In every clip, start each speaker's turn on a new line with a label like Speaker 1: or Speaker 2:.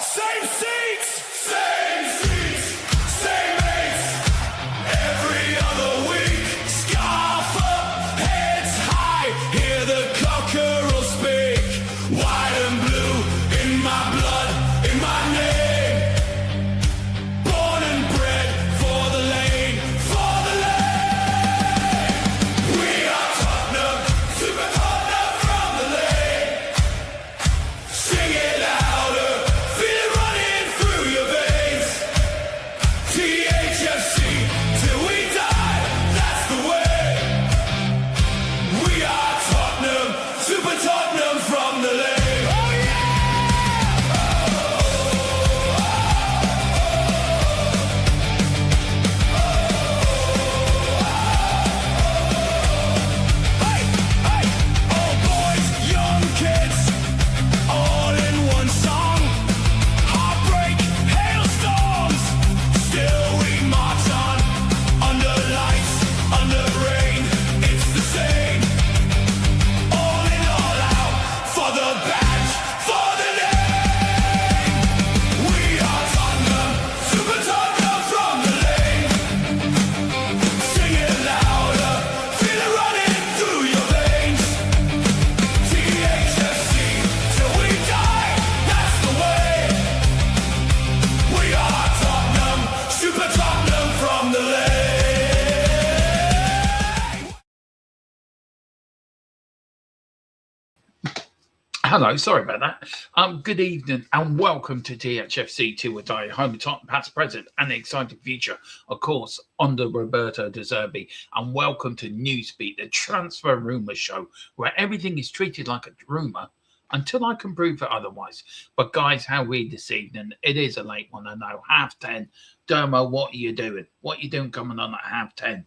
Speaker 1: Same seats, same seats, same mates. Every other week, scarf up, heads high. Hear the cockerel speak. White and blue in my blood, in my name. Born and bred for the lane, for the lane. We are Tottenham, super Tottenham from the lane. Sing it louder, feel it running through your veins. THFC, till we die, that's the way. We are Tottenham, super Tottenham from the lane. Oh yeah! Hey, hey, old boys, young kids, all in one song. Heartbreak, hailstorms, still we march on. Under lights, under rain, it's the same. All in, all out, for the badge, for the name. We are Tottenham, super Tottenham from the lane. Sing it louder, feel it running through your veins. THFC, till we die, that's the way. We are Tottenham, super Tottenham from the lane.
Speaker 2: Hello, sorry about that. Good evening and welcome to THFC Till We Die, home of Tottenham past, present and the exciting future, of course, under Roberto De Zerbi. And welcome to NEWSBEAT, the transfer rumour show, where everything is treated like a rumour until I can prove it otherwise. But guys, how are we this evening? It is a late one, I know, 10:30. Dermo, what are you doing? What are you doing coming on at 10:30?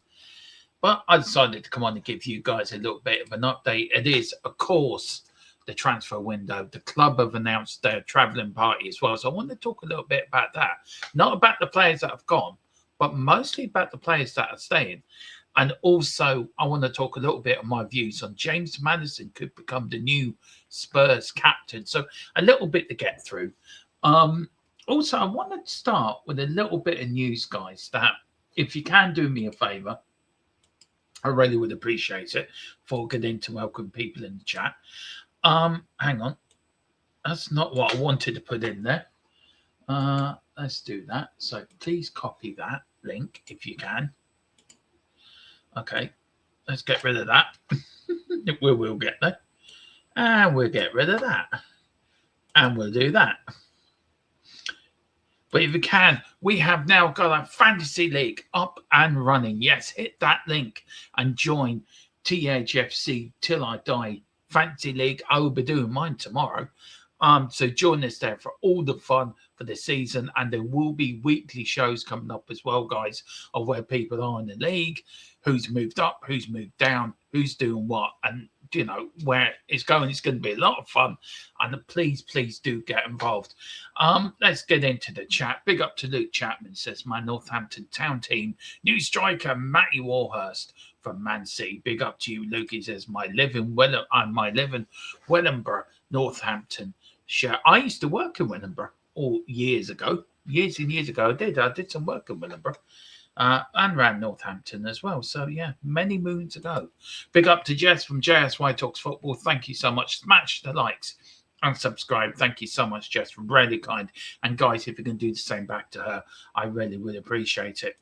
Speaker 2: But I decided to come on and give you guys a little bit of an update. It is, of course, the transfer window. The club have announced their travelling party as well. So I want to talk a little bit about that. Not about the players that have gone, but mostly about the players that are staying. And also, I want to talk a little bit on my views on James Maddison could become the new Spurs captain. So a little bit to get through. Also, I want to start with a little bit of news, guys, that if you can do me a favour, I really would appreciate it before getting to welcome people in the chat. Hang on. That's not what I wanted to put in there. Let's do that. So please copy that link if you can. Okay. Let's get rid of that. we will get there. And we'll get rid of that. And we'll do that. But if you can, we have now got a fantasy league up and running. Yes, hit that link and join THFC Till I Die Fantasy League. I will be doing mine tomorrow. So join us there for all the fun for the season. And there will be weekly shows coming up as well, guys, of where people are in the league, who's moved up, who's moved down, who's doing what, and you know where it's going. It's going to be a lot of fun, and please do get involved. Let's get into the chat. Big up to Luke Chapman, says my Northampton Town team new striker Matty Warhurst from Man City. Big up to you, Luke. He says my living Wellingborough, Northampton shirt. I used to work in Wellingborough all years ago. Years and years ago, I did some work in Wellingborough. And ran Northampton as well. So, yeah, many moons ago. Big up to Jess from JSY Talks Football. Thank you so much. Smash the likes and subscribe. Thank you so much, Jess, from really kind. And, guys, if you can do the same back to her, I really would appreciate it.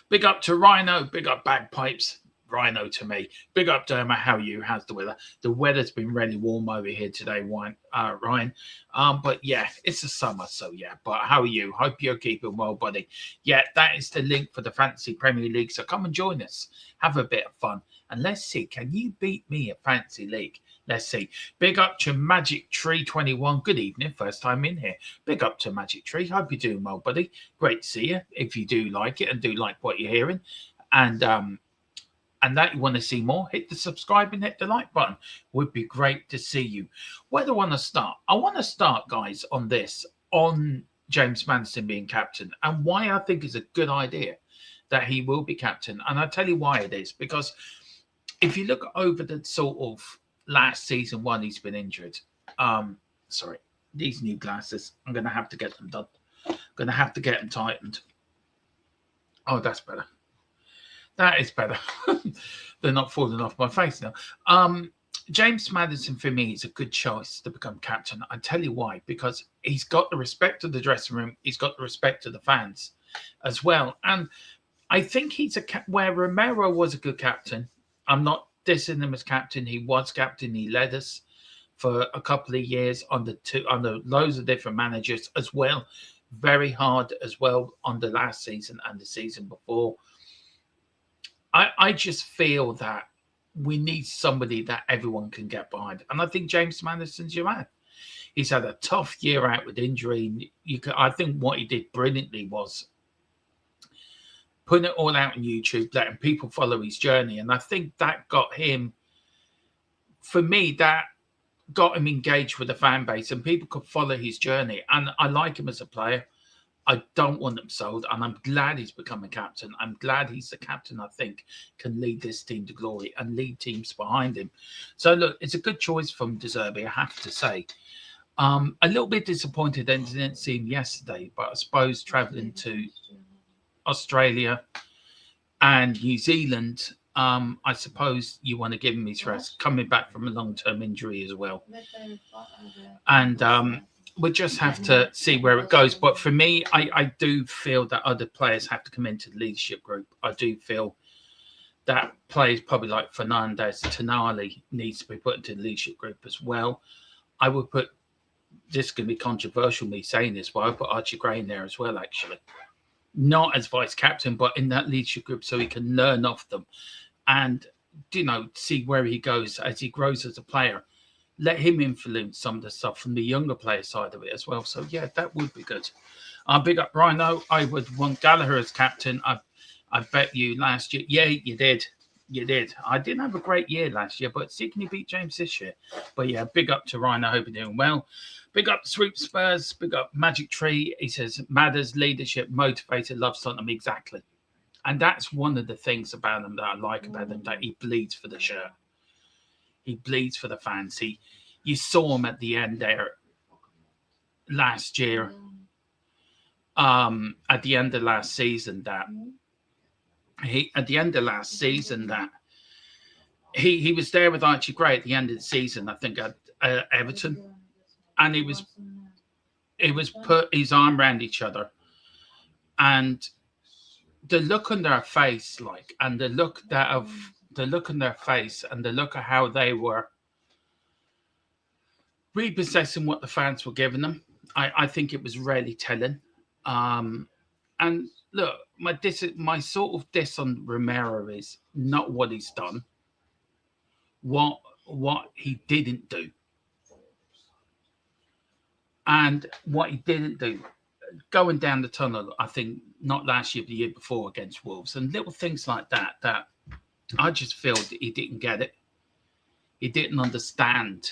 Speaker 2: Big up to Rhino. Big up Bagpipes. Rhino to me. Big up, Derma. How are you? How's the weather? The weather's been really warm over here today, Ryan. But yeah, it's the summer, so yeah. But how are you? Hope you're keeping well, buddy. Yeah, that is the link for the Fantasy Premier League. So come and join us. Have a bit of fun. And let's see, can you beat me at Fantasy League? Let's see. Big up to Magic Tree 21. Good evening. First time in here. Big up to Magic Tree. Hope you're doing well, buddy. Great to see you. If you do like it and do like what you're hearing. And that you want to see more, hit the subscribe and hit the like button. Would be great to see you. Where do I want to start? I want to start, guys, on James Maddison being captain and why I think it's a good idea that he will be captain. And I'll tell you why it is. Because if you look over the sort of last season one, he's been injured. these new glasses. I'm going to have to get them done. I'm going to have to get them tightened. Oh, that's better. That is better. They're not falling off my face now. James Maddison, for me, is a good choice to become captain. I tell you why. Because he's got the respect of the dressing room. He's got the respect of the fans as well. And I think he's where Romero was a good captain. I'm not dissing him as captain. He was captain. He led us for a couple of years under loads of different managers as well. Very hard as well on the last season and the season before. I just feel that we need somebody that everyone can get behind. And I think James Maddison's your man. He's had a tough year out with injury. I think what he did brilliantly was putting it all out on YouTube, letting people follow his journey. And I think that got him, for me, that got him engaged with the fan base and people could follow his journey. And I like him as a player. I don't want him sold, and I'm glad he's become a captain. I'm glad he's the captain I think can lead this team to glory and lead teams behind him. So, look, it's a good choice from De Zerbi, I have to say. A little bit disappointed I didn't see him yesterday, but I suppose travelling to Australia and New Zealand, I suppose you want to give him his rest, coming back from a long-term injury as well. And we'll just have to see where it goes. But for me, I do feel that other players have to come into the leadership group. I do feel that players probably like Fernandes, Tonali needs to be put into the leadership group as well. I would put, this is going to be controversial, me saying this, but I would put Archie Gray in there as well, actually. Not as vice captain, but in that leadership group so he can learn off them and, see where he goes as he grows as a player. Let him influence some of the stuff from the younger player side of it as well. So, yeah, that would be good. Big up Rhino. I would want Gallagher as captain. I bet you last year. Yeah, you did. You did. I didn't have a great year last year, but see, can you beat James this year? But, yeah, big up to Rhino. I hope you're doing well. Big up Swoop Spurs. Big up Magic Tree. He says, Madders, leadership, motivated, loves Tottenham. Exactly. And that's one of the things about him that I like about him, that he bleeds for the shirt. He bleeds for the fans. You saw him at the end there last year, at the end of last season, that he was there with Archie Gray at the end of the season, I think, at Everton, and he was put his arm around each other, and the look on their face, and the look on their face and the look at how they were repossessing what the fans were giving them, I think it was really telling. And look, my sort of diss on Romero is not what he's done, what he didn't do. And what he didn't do, going down the tunnel, I think, not last year, but the year before against Wolves, and little things like that I just feel that he didn't get it. He didn't understand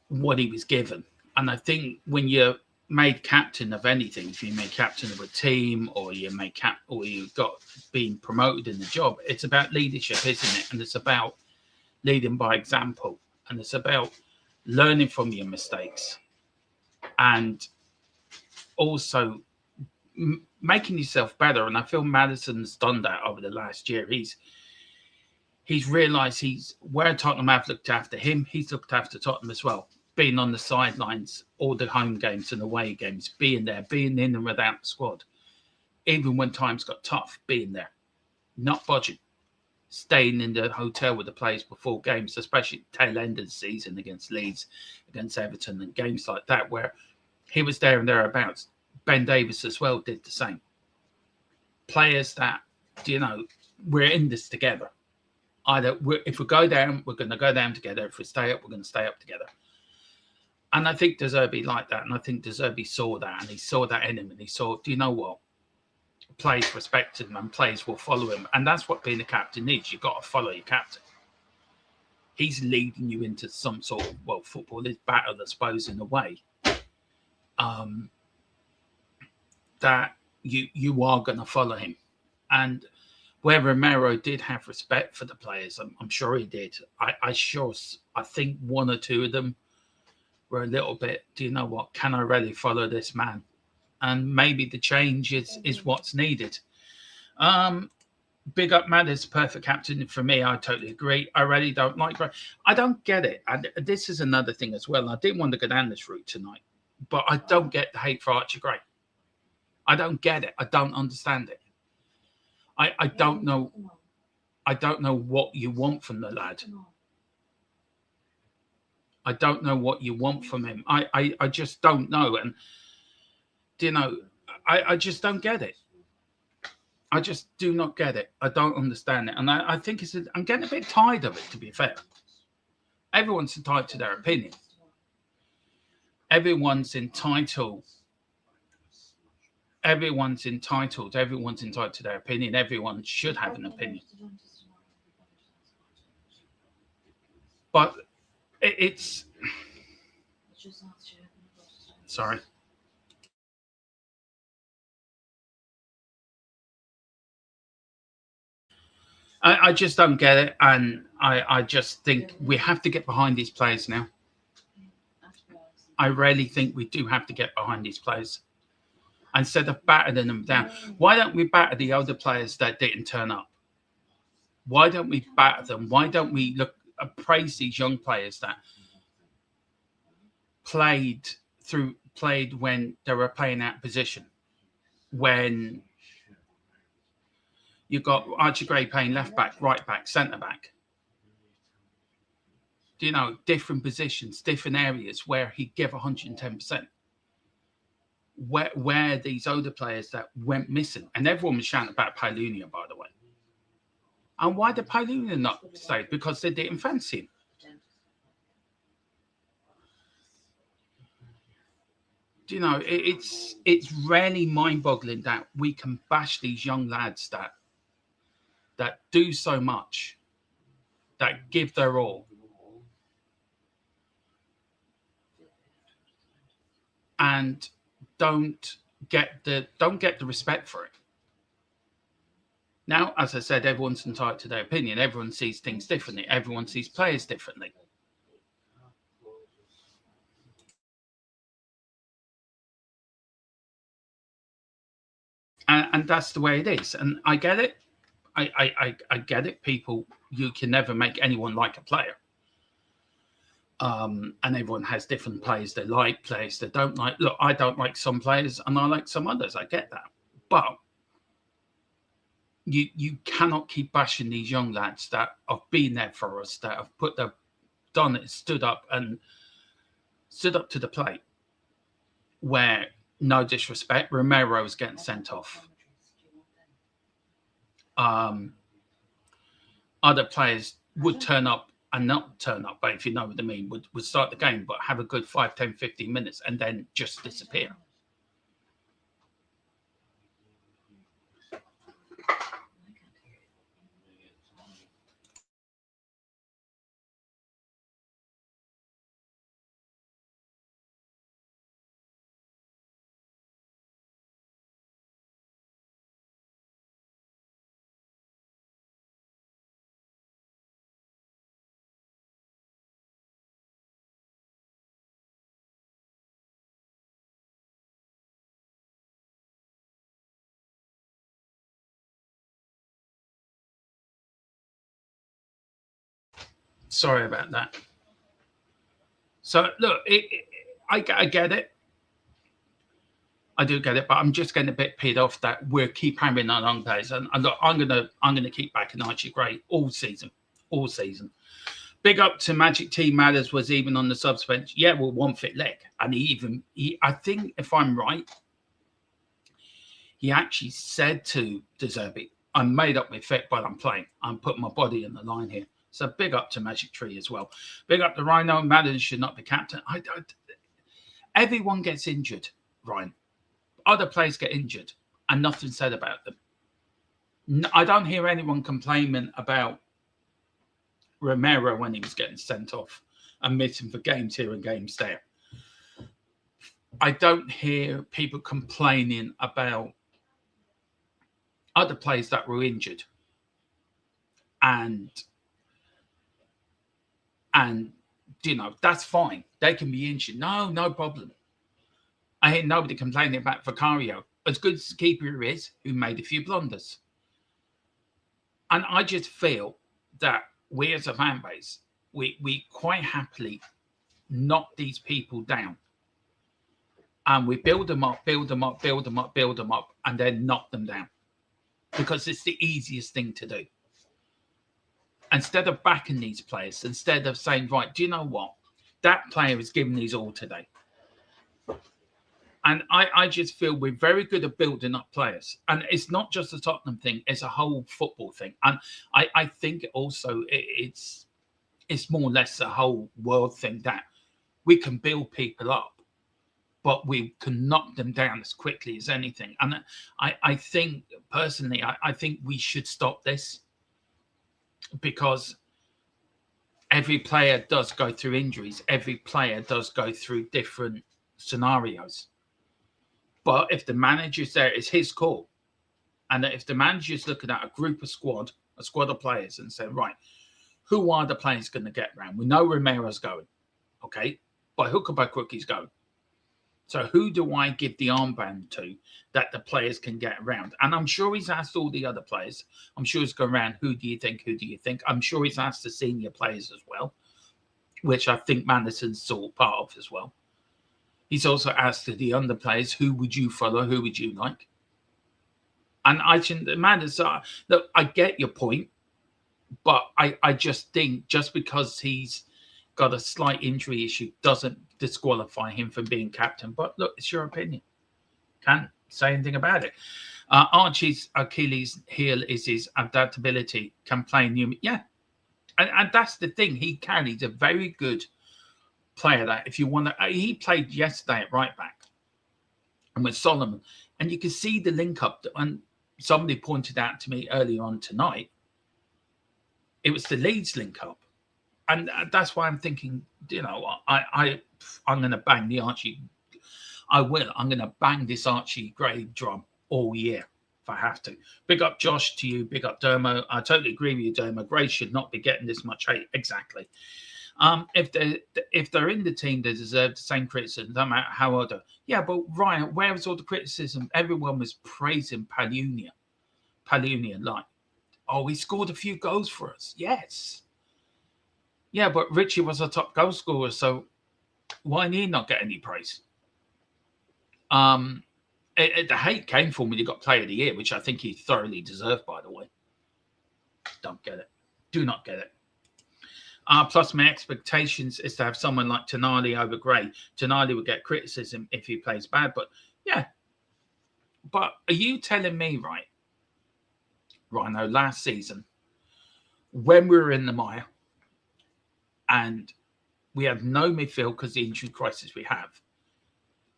Speaker 2: what he was given. And I think when you're made captain of anything, if you're made captain of a team, or you've got being promoted in the job, it's about leadership, isn't it? And it's about leading by example, and it's about learning from your mistakes, and also making yourself better. And I feel Maddison's done that over the last year. He's realised where Tottenham have looked after him, he's looked after Tottenham as well. Being on the sidelines, all the home games and away games, being there, being in and without the squad. Even when times got tough, being there. Not budging. Staying in the hotel with the players before games, especially tail end of the season against Leeds, against Everton, and games like that where he was there and thereabouts. Ben Davies as well did the same. Players that, we're in this together. If we go down, we're going to go down together. If we stay up, we're going to stay up together. And I think De Zerbi liked that. And I think De Zerbi saw that. And he saw that in him. And he saw, do you know what? Players respect him and players will follow him. And that's what being a captain needs. You've got to follow your captain. He's leading you into some sort of, football is battle, I suppose, in a way. That you are going to follow him. And where Romero did have respect for the players, I'm sure he did. I think one or two of them were a little bit, do you know what, can I really follow this man? And maybe the change is what's needed. Big up Maddison, perfect captain for me. I totally agree. I really don't like. I don't get it. And this is another thing as well. I didn't want to go down this route tonight, but I don't get the hate for Archie Gray. I don't get it. I don't understand it. I don't know. I don't know what you want from the lad. I don't know what you want from him. I just don't know. And you know, I just don't get it. I just do not get it. I don't understand it. And I think I'm getting a bit tired of it, to be fair. Everyone's entitled to their opinion. Everyone's entitled. Everyone's entitled to their opinion. Everyone should have an opinion. But it's... Sorry. I just don't get it, and I just think we have to get behind these players now. I really think we do have to get behind these players instead of battering them down. Why don't we batter the other players that didn't turn up? Why don't we batter them? Why don't we praise these young players that played when they were playing out of position, when you got Archie Gray playing left back, right back, centre back. You know, different positions, different areas where he gave 110%. Where these older players that went missing, and everyone was shouting about Paulunia, by the way. And why did Paulunia not stay? Because they didn't fancy him. You know, it's really mind-boggling that we can bash these young lads that do so much, that give their all, and don't get the respect for it. Now, as I said, everyone's entitled to their opinion. Everyone sees things differently. Everyone sees players differently. And that's the way it is. And I get it. I get it. People, you can never make anyone like a player. And everyone has different players they like, players they don't like. Look, I don't like some players and I like some others. I get that. But you cannot keep bashing these young lads that have been there for us, that have done it, stood up to the plate. Where, no disrespect, Rumour was getting sent off. Other players would turn up and not turn up, but if you know what I mean, would start the game, but have a good 5, 10, 15 minutes and then just disappear. Sorry about that. So, look, I get it. I do get it, but I'm just getting a bit peed off that we keep hammering on long days. And look, I'm gonna keep backing Archie Gray all season. Big up to Magic T. Matters was even on the subs bench. Yeah, well, one fit leg, and he I think if I'm right, he actually said to Deserby, "I'm made up with fit, but I'm playing. I'm putting my body in the line here." So big up to Magic Tree as well. Big up to Rhino. Madden should not be captain. Everyone gets injured, Ryan. Other players get injured and nothing said about them. I don't hear anyone complaining about Rumour when he was getting sent off and missing for games here and games there. I don't hear people complaining about other players that were injured and that's fine. They can be injured. No problem. I hear nobody complaining about Vicario. As good as the keeper he is, who made a few blunders. And I just feel that we as a fan base, we quite happily knock these people down. And we build them up, and then knock them down. Because it's the easiest thing to do. Instead of backing these players, instead of saying, right, do you know what? That player is giving these all today. And I just feel we're very good at building up players. And it's not just a Tottenham thing, it's a whole football thing. And I think also it's more or less a whole world thing that we can build people up, but we can knock them down as quickly as anything. And I think, personally, I think we should stop this, because every player does go through injuries. Every player does go through different scenarios. But if the manager's there, it's his call. And if the manager's looking at a squad of players and saying, right, who are the players going to get around? We know Rumour's going, okay? By hook or by crook, he's going. So who do I give the armband to that the players can get around? And I'm sure he's asked all the other players. I'm sure he's gone around, who do you think? I'm sure he's asked the senior players as well, which I think Maddison's sort of part of as well. He's also asked the under players, who would you follow? Who would you like? And I think Maddison, look, I get your point, but I just think just because he's got a slight injury issue doesn't disqualify him from being captain. But look, it's your opinion. Can't say anything about it. Archie's Achilles heel is his adaptability. Can play new. Yeah. And that's the thing. He's a very good player that if you want to, he played yesterday at right back and with Solomon, and you can see the link up. And somebody pointed out to me earlier on tonight, it was the Leeds link up. And that's why I'm thinking, I'm going to bang the Archie. I'm going to bang this Archie Gray drum all year if I have to. Big up Josh to you. Big up Dermo. I totally agree with you, Dermo. Gray should not be getting this much hate. Exactly. If they're in the team, they deserve the same criticism, no matter how old they are. Yeah, but Ryan, where was all the criticism? Everyone was praising Palunia, like, oh, he scored a few goals for us. Yes. Yeah, but Richie was a top goal scorer, so why did he not get any praise? The hate came from when he got Player of the Year, which I think he thoroughly deserved, by the way. Don't get it. Do not get it. Plus, my expectations is to have someone like Tonali over Gray. Tonali would get criticism if he plays bad, but yeah. But are you telling me, right, Rhino, last season, when we were in the mire and we have no midfield because of the injury crisis we have,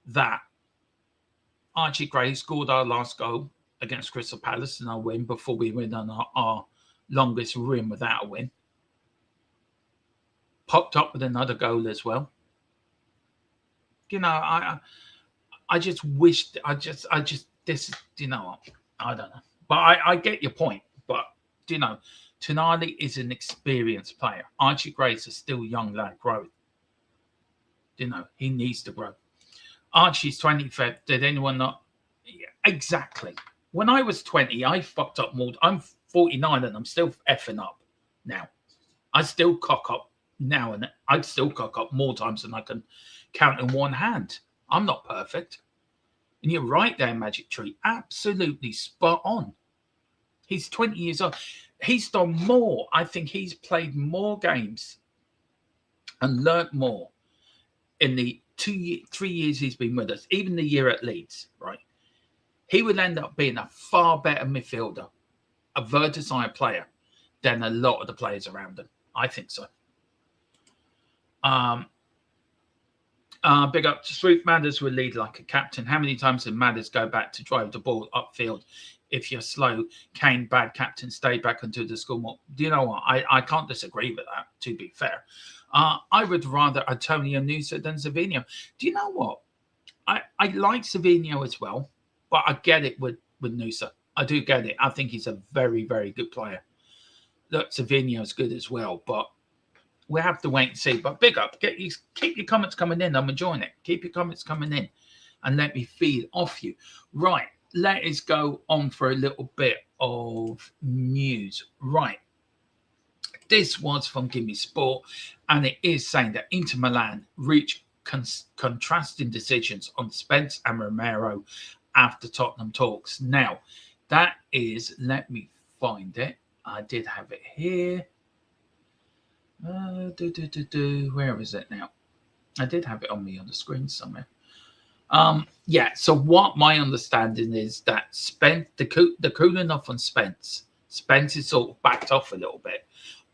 Speaker 2: that Archie Gray scored our last goal against Crystal Palace in our win before we went on our longest win without a win? Popped up with another goal as well. I just wish, this, I don't know. But I get your point. But, Tonali is an experienced player. Archie Gray is a still young lad growing. He needs to grow. Archie's 25th. Did anyone not? Yeah, exactly. When I was 20, I fucked up more. I'm 49 and I'm still effing up now. I still cock up now, and I'd still cock up more times than I can count in one hand. I'm not perfect. And you're right there, Magic Tree. Absolutely spot on. He's 20 years old. He's done more. I think he's played more games and learnt more in the 3 years he's been with us, even the year at Leeds, right? He would end up being a far better midfielder, a versatile player, than a lot of the players around him. I think so. Big up to Swoop. Madders would lead like a captain. How many times did Madders go back to drive the ball upfield? If you're slow, Kane, bad captain, stay back until the score more. Do you know what? I can't disagree with that, to be fair. I would rather Antonio Nusa than Savinho. Do you know what? I like Savinho as well, but I get it with Nusa. I do get it. I think he's a very, very good player. Look, Savinho's good as well, but we'll have to wait and see. But big up, keep your comments coming in. I'm enjoying it. Keep your comments coming in, and let me feed off you. Right, let us go on for a little bit of news. Right, this was from Gimme Sport, and it is saying that Inter Milan reach contrasting decisions on Spence and Romero after Tottenham talks. Now, that is, let me find it. I did have it here. Where is it now? I did have it on me on the screen somewhere. Yeah, so what my understanding is that Spence, the cooling off on Spence is sort of backed off a little bit,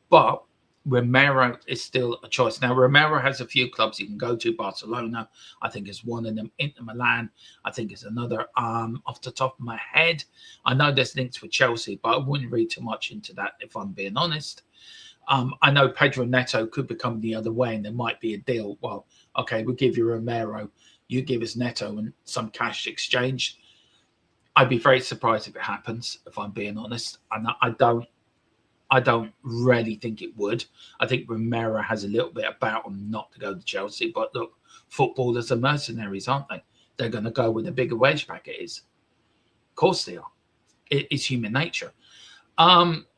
Speaker 2: but Romero is still a choice. Now, Romero has a few clubs he can go to. Barcelona, I think, is one of them. Inter Milan, I think, is another. Off the top of my head, I know there's links with Chelsea, but I wouldn't read too much into that if I'm being honest. I know Pedro Neto could become the other way, and there might be a deal. Well, okay, we'll give you Romero, you give us Neto and some cash exchange. I'd be very surprised if it happens, if I'm being honest. And I don't really think it would. I think Romero has a little bit about him not to go to Chelsea. But look, footballers are mercenaries, aren't they? They're going to go where the bigger wage packet is. Of course they are. It's human nature.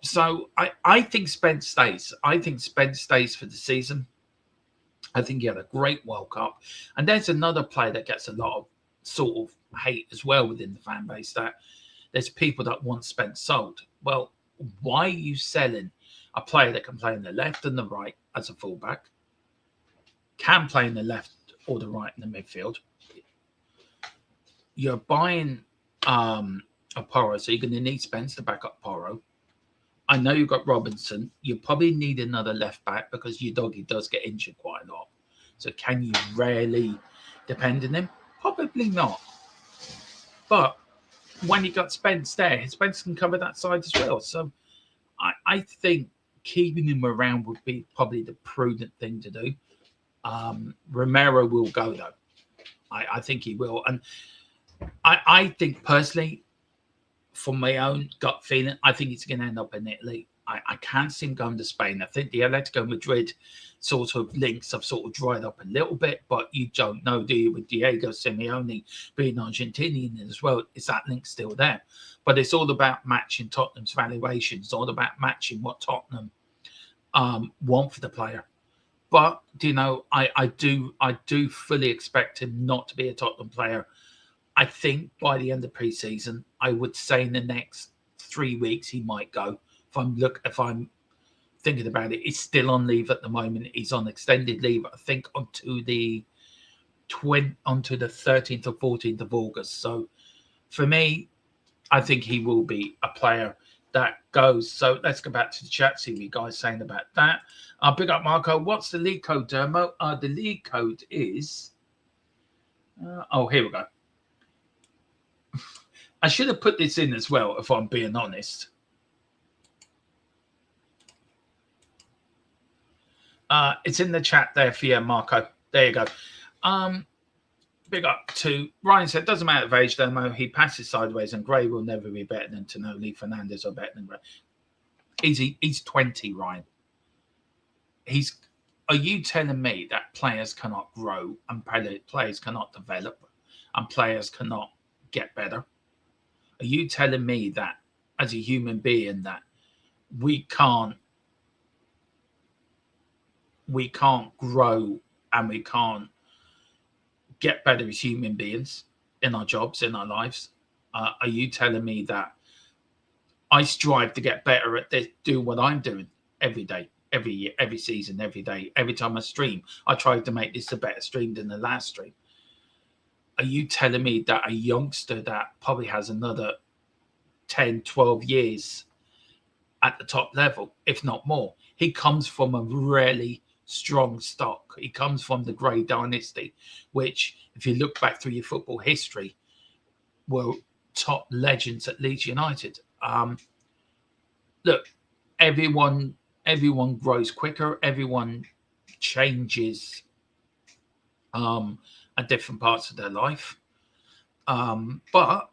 Speaker 2: So I think Spence stays. I think Spence stays for the season. I think he had a great World Cup. And there's another player that gets a lot of sort of hate as well within the fan base, that there's people that want Spence sold. Well, why are you selling a player that can play on the left and the right as a fullback, can play in the left or the right in the midfield? You're buying a Porro, so you're going to need Spence to back up Porro. I know you've got Robinson. You probably need another left back because your doggy does get injured quite a lot. So can you really depend on him? Probably not. But when you got Spence there, Spence can cover that side as well. So I think keeping him around would be probably the prudent thing to do. Romero will go, though. I think he will. And I think personally, from my own gut feeling, I think he's going to end up in Italy. I can't see him going to Spain. I think the Atletico Madrid sort of links have sort of dried up a little bit, but you don't know, do you, with Diego Simeone being Argentinian as well, is that link still there? But it's all about matching Tottenham's valuation. It's all about matching what Tottenham want for the player. But, you know, I do fully expect him not to be a Tottenham player. I think by the end of pre-season, I would say in the next 3 weeks he might go. If I'm thinking about it, he's still on leave at the moment. He's on extended leave, I think, onto the 13th or 14th of August. So for me, I think he will be a player that goes. So let's go back to the chat, see what you guys saying about that. Big up Marco. What's the league code, Dermo? The league code is here we go. I should have put this in as well, if I'm being honest. It's in the chat there for you, Marco. There you go. Big up to Ryan said, doesn't matter of age, Demo. He passes sideways, and Gray will never be better than Tonoli, Fernandez, or better than Gray. He's 20, Ryan. Are you telling me that players cannot grow and players cannot develop and players cannot get better? Are you telling me that as a human being that we can't grow and we can't get better as human beings in our jobs, in our lives? Are you telling me that I strive to get better at this, do what I'm doing every day, every year, every season, every day, every time I stream? I try to make this a better stream than the last stream. Are you telling me that a youngster that probably has another 10, 12 years at the top level, if not more, he comes from a really strong stock. He comes from the Grey Dynasty, which, if you look back through your football history, were top legends at Leeds United. Look, everyone grows quicker. Everyone changes at different parts of their life. But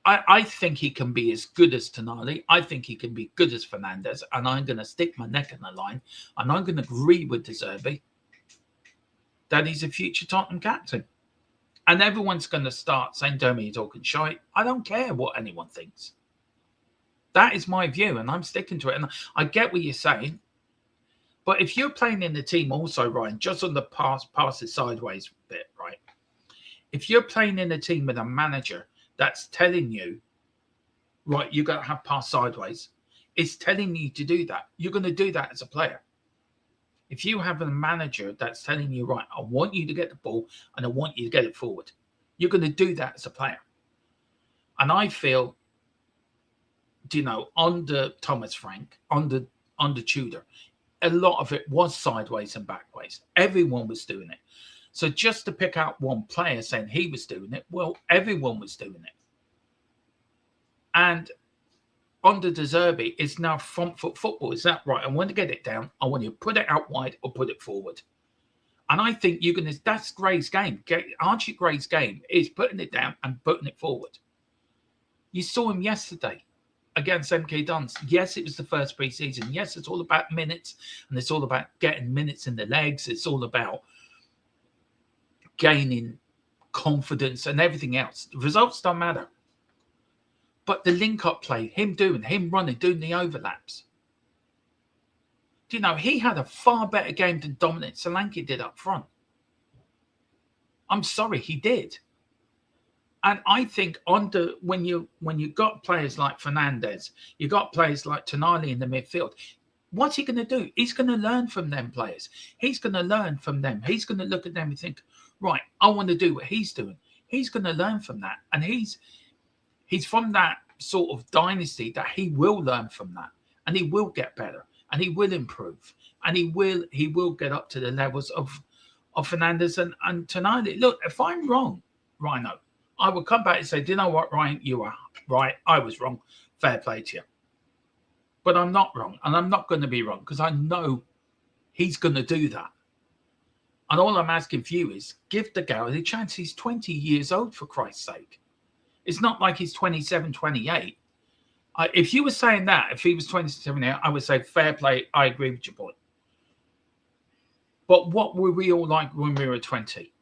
Speaker 2: I think he can be as good as Tonali. I think he can be good as Fernandes. And I'm going to stick my neck in the line. And I'm going to agree with De Zerbi that he's a future Tottenham captain. And everyone's going to start saying, Domi, you're talking shite. I don't care what anyone thinks. That is my view. And I'm sticking to it. And I get what you're saying. But if you're playing in the team also, Ryan, just on the passes sideways bit, right? If you're playing in a team with a manager that's telling you, right, you're going to have pass sideways, it's telling you to do that. You're going to do that as a player. If you have a manager that's telling you, right, I want you to get the ball and I want you to get it forward, you're going to do that as a player. And I feel, under Thomas Frank, under Tudor, a lot of it was sideways and backways. Everyone was doing it. So just to pick out one player saying he was doing it, well, everyone was doing it. And under De Zerbi, it's now front foot football. Is that right? I want to get it down. I want you to put it out wide or put it forward. And I think that's Gray's game. Archie Gray's game is putting it down and putting it forward. You saw him yesterday against MK Dons. Yes, it was the first pre-season. Yes, it's all about minutes, and it's all about getting minutes in the legs. It's all about gaining confidence and everything else. The results don't matter. But the link-up play, him running, doing the overlaps. He had a far better game than Dominic Solanke did up front. I'm sorry, he did. And I think when you got players like Fernandes, you got players like Tonali in the midfield, what's he going to do? He's going to learn from them players. He's going to learn from them. He's going to look at them and think, right, I want to do what he's doing. He's going to learn from that. And he's from that sort of dynasty that he will learn from that. And he will get better. And he will improve. And he will get up to the levels of Fernandes and Tonali. Look, if I'm wrong, Rhino, I will come back and say, do you know what, Ryan? You are right. I was wrong. Fair play to you. But I'm not wrong. And I'm not going to be wrong because I know he's going to do that. And all I'm asking for you is give the guy a chance. He's 20 years old, for Christ's sake. It's not like he's 27, 28. If you were saying that, if he was 27, I would say fair play. I agree with your point. But what were we all like when we were 20?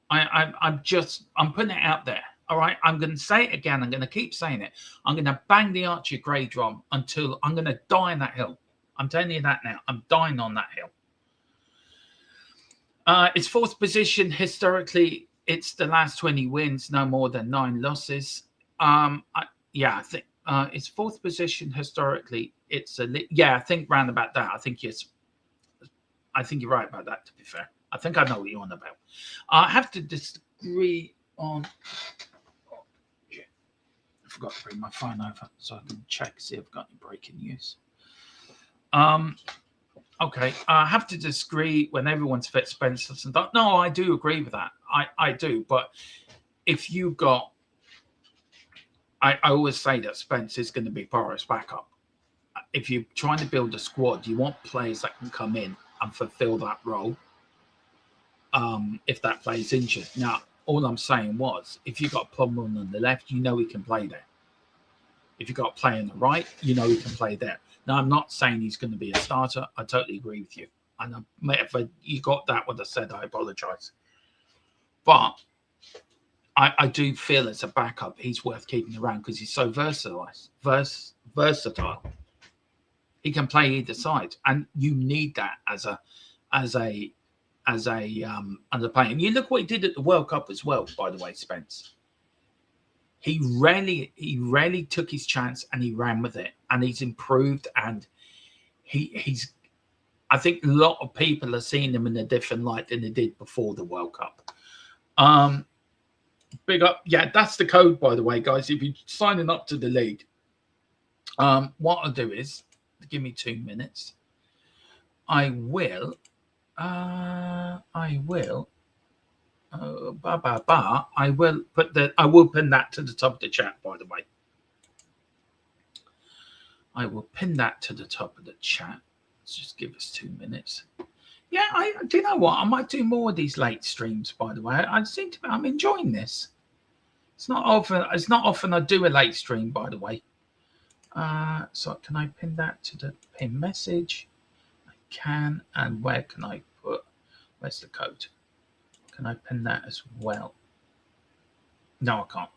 Speaker 2: I'm putting it out there. All right. I'm going to say it again. I'm going to keep saying it. I'm going to bang the Archie Gray drum until I'm going to die on that hill. I'm telling you that now. I'm dying on that hill. It's fourth position. Historically, it's the last 20 wins, no more than 9 losses. I think it's fourth position historically. I think round about that. I think you're right about that, to be fair. I think I know what you're on about. I have to disagree on. Oh, shit. I forgot to bring my phone over so I can check, see if I've got any breaking news. Okay, I have to disagree when everyone's fit Spencer. No, I do agree with that. I do. But if you got. I always say that Spence is going to be Porro's backup. If you're trying to build a squad, you want players that can come in and fulfill that role. If that player's injured. Now, all I'm saying was, if you've got a problem on the left, you know he can play there. If you've got a player on the right, you know he can play there. Now, I'm not saying he's going to be a starter. I totally agree with you. And if you got that what I said, I apologise. But I do feel as a backup, he's worth keeping around because he's so versatile. He can play either side, and you need that as a player. And you look what he did at the World Cup as well. By the way, Spence. He rarely took his chance and he ran with it, and he's improved. And he's. I think a lot of people are seeing him in a different light than they did before the World Cup. Big up. Yeah, that's the code, by the way, guys. If you're signing up to the league, what I'll do is, give me 2 minutes. I will pin that to the top of the chat, by the way. I will pin that to the top of the chat. Let's just give us 2 minutes. Yeah, do you know what? I might do more of these late streams, by the way. I'm enjoying this. It's not often. It's not often I do a late stream, by the way. So can I pin that to the pin message? I can. And where can I put? Where's the code? Can I pin that as well? No, I can't.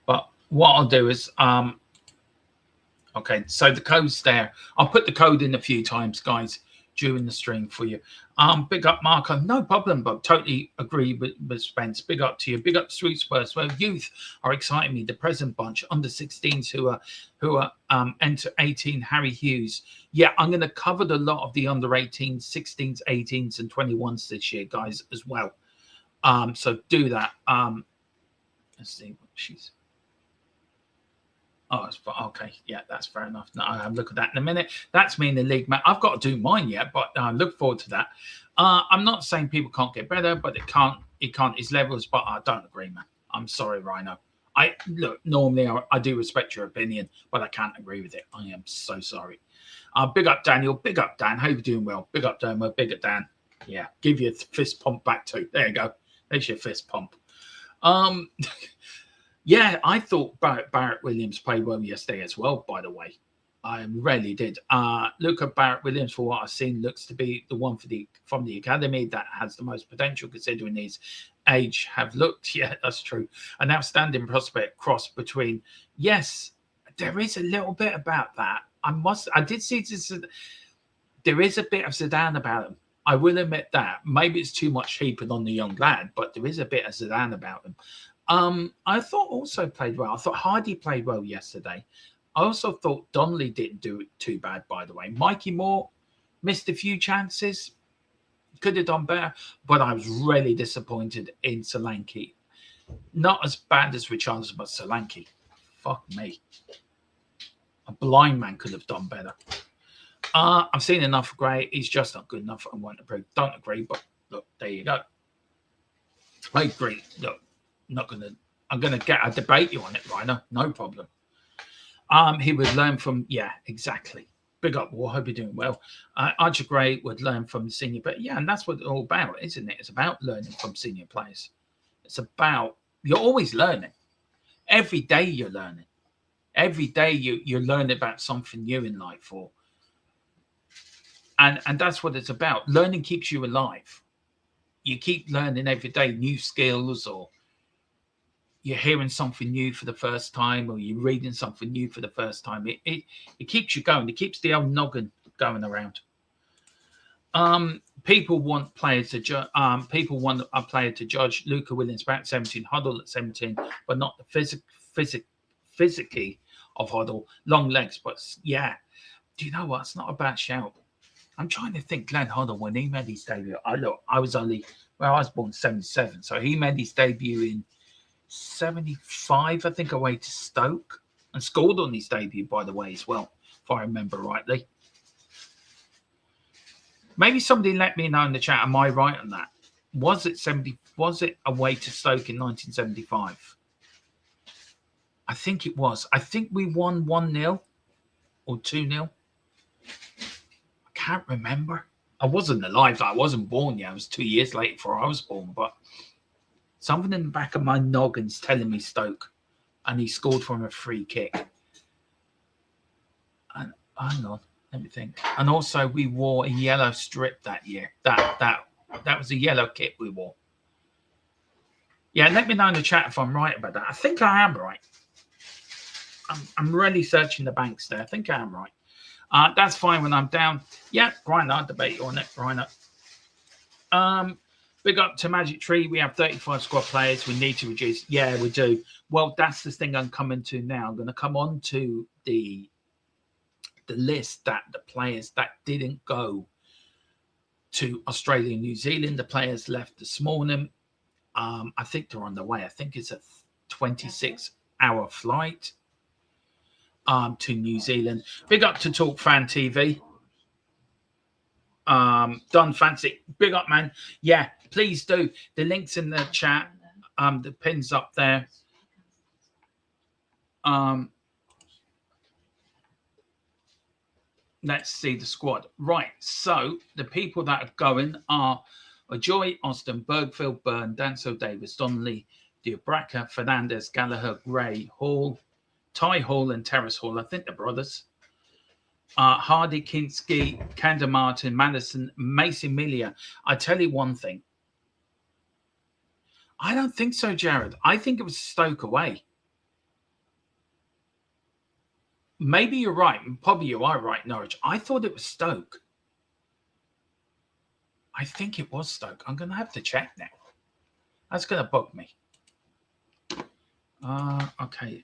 Speaker 2: But what I'll do is, okay, so the code's there. I'll put the code in a few times, guys, during the stream for you. Big up, Marco. No problem, but totally agree with Spence. Big up to you. Big up, Sweet Spurs. Well, youth are exciting me. The present bunch, under 16s who are enter 18. Harry Hughes. Yeah, I'm going to cover a lot of the under 18s, 16s, 18s, and 21s this year, guys, as well. So do that. Let's see what she's. Oh, it's okay. Yeah, that's fair enough. No, I'll look at that in a minute. That's me in the league, man. I've got to do mine yet, but I look forward to that. I'm not saying people can't get better, but it can't. It's levels, but I don't agree, man. I'm sorry, Rhino. Normally I do respect your opinion, but I can't agree with it. I am so sorry. Big up, Daniel. Big up, Dan. Hope you're doing well. Big up, Domo. Big up, Dan. Yeah, give you a fist pump back too. There you go. There's your fist pump. Yeah, I thought Barrett Williams played well yesterday as well, by the way. I really did. Look at Barrett Williams, for what I've seen, looks to be the one from the academy that has the most potential, considering his age. Have looked, yeah, that's true. An outstanding prospect cross between. Yes, there is a little bit about that. I did see this. There is a bit of Zidane about him. I will admit that. Maybe it's too much heaping on the young lad, but there is a bit of Zidane about him. I thought also played well. I thought Hardy played well yesterday. I also thought Donnelly didn't do it too bad, by the way. Mikey Moore missed a few chances. Could have done better, but I was really disappointed in Solanke. Not as bad as Richarlison, but Solanke. Fuck me. A blind man could have done better. I've seen enough of Gray. He's just not good enough and won't approve. Don't agree, but look, there you go. I agree. Look. I'm gonna get a debate you on it, Rhino. No problem. He would learn from, yeah, exactly. Big up, War. Hope you're doing well. Archer Gray would learn from the senior, but yeah, and that's what it's all about, isn't it? It's about learning from senior players. It's about, you're always learning. Every day you're learning. Every day you're learning about something new in life, and that's what it's about. Learning keeps you alive. You keep learning every day new skills, or you're hearing something new for the first time, or you're reading something new for the first time. It keeps you going. It keeps the old noggin going around. People want players to judge. People want a player to judge. Luca Williams back 17, Huddle at 17, but not the physically of Huddle. Long legs, but yeah. Do you know what? It's not a bad shout. I'm trying to think. Glenn Huddle, when he made his debut, I was born 77, so he made his debut in 75, I think, away to Stoke, and scored on his debut, by the way, as well, if I remember rightly. Maybe somebody let me know in the chat. Am I right on that? Was it away to Stoke in 1975? I think it was. I think we won 1-0 or 2-0. I can't remember. I wasn't alive. I wasn't born yet. I was 2 years late before I was born, but something in the back of my noggin's telling me Stoke, and he scored from a free kick. And hang on, let me think. And also, we wore a yellow strip that year. That was a yellow kit we wore. Yeah, let me know in the chat if I'm right about that. I think I am right. I'm really searching the banks there. I think I am right. That's fine when I'm down. Yeah, Rhino, I'll debate you on it, Rhino. Big up to Magic Tree. We have 35 squad players. We need to reduce. Yeah, we do. Well, that's the thing I'm coming to now. I'm going to come on to the list that the players that didn't go to Australia and New Zealand. The players left this morning. I think they're on the way. I think it's a 26-hour flight to New Zealand. Big up to Talk Fan TV. Done fancy. Big up, man. Yeah, please do. The link's in the chat. The pin's up there. Let's see the squad. Right. So the people that are going are Joy, Austin, Bergfield, Byrne, Danso, Davis, Donnelly, Diabraka, Fernandez, Gallagher, Gray, Hall, Ty Hall and Terrace Hall. I think they're brothers. Hardy, Kinski, Kanda Martin, Maddison, Mason Milia. I tell you one thing. I don't think so, Jared. I think it was Stoke away. Maybe you're right. Probably you are right, Norwich. I thought it was Stoke. I think it was Stoke. I'm going to have to check now. That's going to bug me. Okay.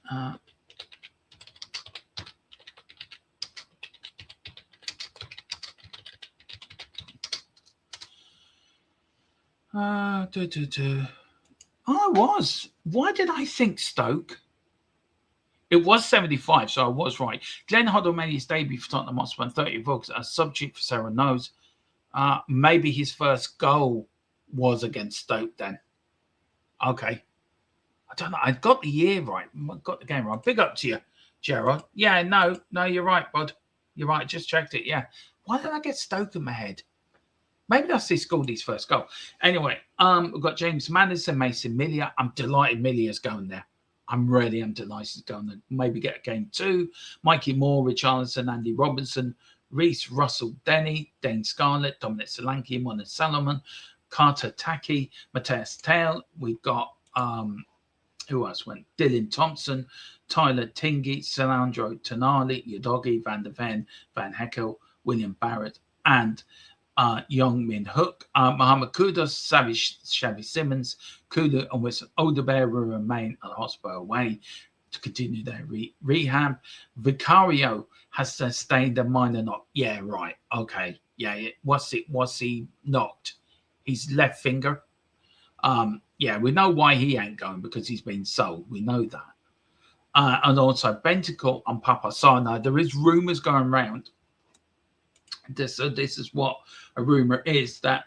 Speaker 2: Oh, it was. Why did I think Stoke? It was 75, so I was right. Glenn Hoddle made his debut for Tottenham Hotspur 30 of August as substitute for Sarah Knows. Maybe his first goal was against Stoke then. Okay. I don't know. I got the year right. I got the game right. Big up to you, Gerard. Yeah, no, you're right, bud. You're right. Just checked it. Yeah. Why did I get Stoke in my head? Maybe that's he scored his first goal. Anyway, we've got James Maddison, Mason Milia. I'm delighted Milia's going there. I'm delighted he's going to maybe get a game too. Mikey Moore, Richarlison, Andy Robinson, Reese, Russell, Denny, Dane Scarlett, Dominic Solanke, Mona Salomon, Carter Taki, Matthias Tail. We've got who else went? Dylan Thompson, Tyler Tingy, Salandro Tonali, Yadogi, Van der Ven, Van Heckel, William Barrett, and Young Min Hook, Mohamed Kudus, Xavi Simmons, Kulu and Wilson Odebear will remain at Hotspur away to continue their rehab. Vicario has sustained a minor knock. Yeah, right. Okay. Yeah. Was he knocked? His left finger. Yeah, we know why he ain't going because he's been sold. We know that. And also Bentancur and Papa Sarr. Now, there is rumours going around. This is what a rumour is, that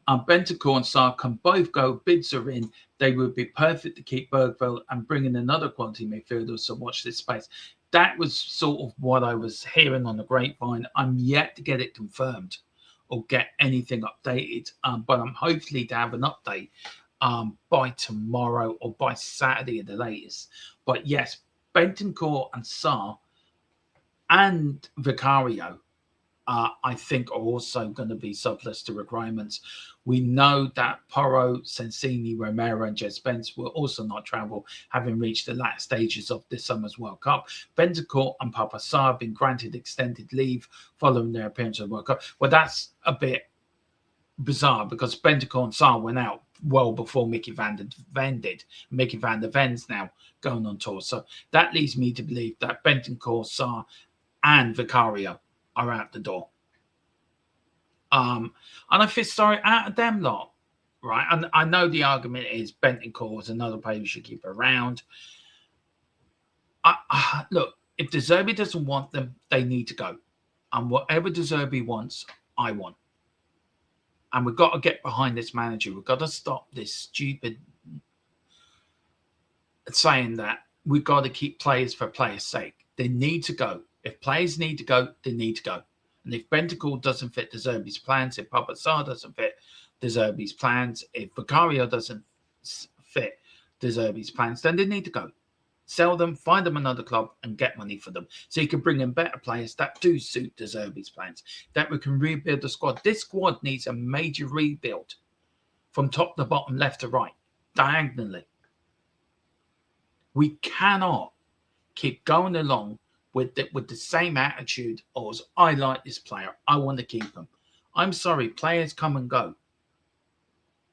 Speaker 2: Bentancur and Sarr can both go. Bids are in. They would be perfect to keep Bergville and bring in another quality midfielder. So watch this space. That was sort of what I was hearing on the grapevine. I'm yet to get it confirmed or get anything updated. But I'm hopefully to have an update by tomorrow or by Saturday at the latest. But yes, Bentancur and Sarr and Vicario, I think, are also going to be surplus to requirements. We know that Porro, Sensini, Romero, and Jez Spence will also not travel, having reached the last stages of this summer's World Cup. Bentancur and Papa Sarr have been granted extended leave following their appearance at the World Cup. Well, that's a bit bizarre because Bentancur and Sarr went out well before Mickey van der Ven did. Mickey van der Ven's now going on tour. So that leads me to believe that Bentancur, Sarr, and Vicario are out the door. And I feel sorry out of them lot, right? And I know the argument is Bentancur is another player we should keep around. Look, if De Zerbi doesn't want them, they need to go. And whatever De Zerbi wants, I want. And we've got to get behind this manager. We've got to stop this stupid saying that we've got to keep players for players' sake. They need to go. If players need to go, they need to go. And if Bentancur doesn't fit De Zerbi's plans, if Papa Sarr doesn't fit De Zerbi's plans, if Vicario doesn't fit De Zerbi's plans, then they need to go. Sell them, find them another club, and get money for them. So you can bring in better players that do suit De Zerbi's plans, that we can rebuild the squad. This squad needs a major rebuild from top to bottom, left to right, diagonally. We cannot keep going along with the same attitude as I like this player, I want to keep him. I'm sorry, players come and go.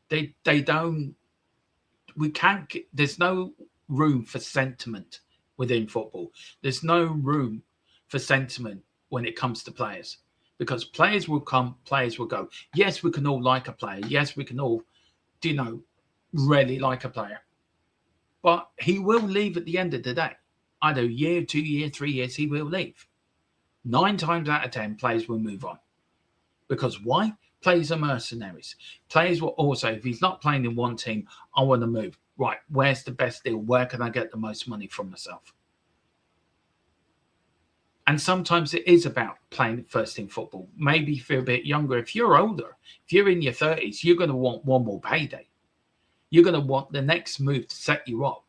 Speaker 2: They don't. We can't. There's no room for sentiment within football. There's no room for sentiment when it comes to players, because players will come, players will go. Yes, we can all like a player. Yes, we can all, really like a player, but he will leave at the end of the day. Either a year, 2 years, 3 years, he will leave. 9 times out of 10, players will move on. Because why? Players are mercenaries. Players will also, if he's not playing in one team, I want to move. Right, where's the best deal? Where can I get the most money from myself? And sometimes it is about playing first team football. Maybe if you're a bit younger, if you're older, if you're in your 30s, you're going to want one more payday. you're going to want the next move to set you up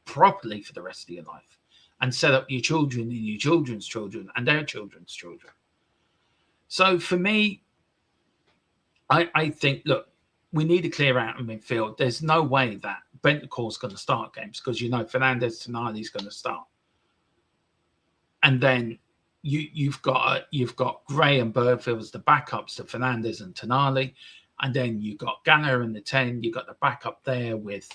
Speaker 2: properly for the rest of your life and set up your children and your children's children and their children's children. So for me, I think, look, we need to clear out in midfield. There's no way that Bentancur's going to start games because Fernandez Tonali is going to start, and then you've got Gray and Burfield as the backups to Fernandez and Tonali, and then you've got Gallagher in the 10. You've got the backup there with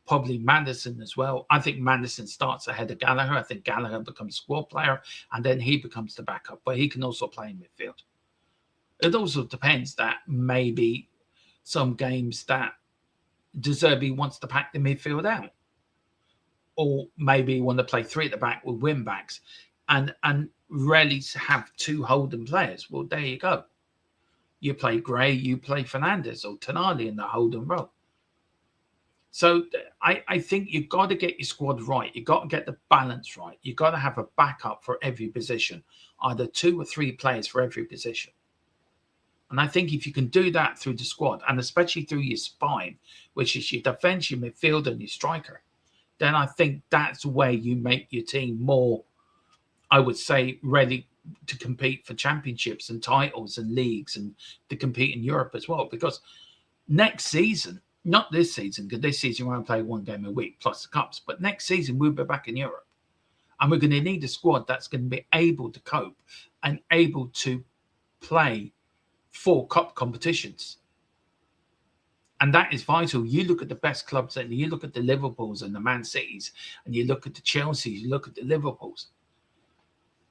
Speaker 2: probably Maddison as well. I think Maddison starts ahead of Gallagher. I think Gallagher becomes squad player, and then he becomes the backup, but he can also play in midfield. It also depends that maybe some games that De Zerbi wants to pack the midfield out, or maybe want to play three at the back with wing backs and really have two holding players. Well, there you go. You play Gray, you play Fernandez or Tonali in the holding role. So I think you've got to get your squad right. You've got to get the balance right. You've got to have a backup for every position, either 2 or 3 players for every position. And I think if you can do that through the squad, and especially through your spine, which is your defence, your midfield, and your striker, then I think that's where you make your team more, I would say, ready to compete for championships and titles and leagues and to compete in Europe as well. Because next season, not this season, because this season we're going to play 1 game a week plus the cups, but next season we'll be back in Europe. And we're going to need a squad that's going to be able to cope and able to play 4 cup competitions. And that is vital. You look at the best clubs and you look at the Liverpools and the Man Cities and you look at the Chelseas, you look at the Liverpools.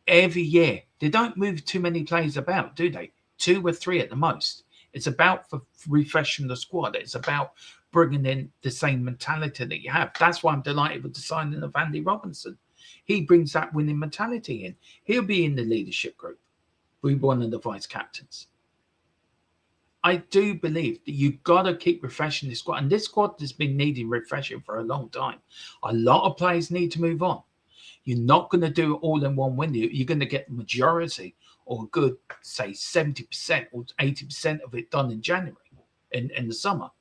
Speaker 2: Every year, they don't move too many players about, do they? 2 or 3 at the most. It's about for refreshing the squad. It's about bringing in the same mentality that you have. That's why I'm delighted with the signing of Andy Robinson. He brings that winning mentality in. He'll be in the leadership group. We're one of the vice captains. I do believe that you've got to keep refreshing this squad. And this squad has been needing refreshing for a long time. A lot of players need to move on. You're not going to do it all in one window. You're going to get the majority or a good, say, 70% or 80% of it done in January, in the summer.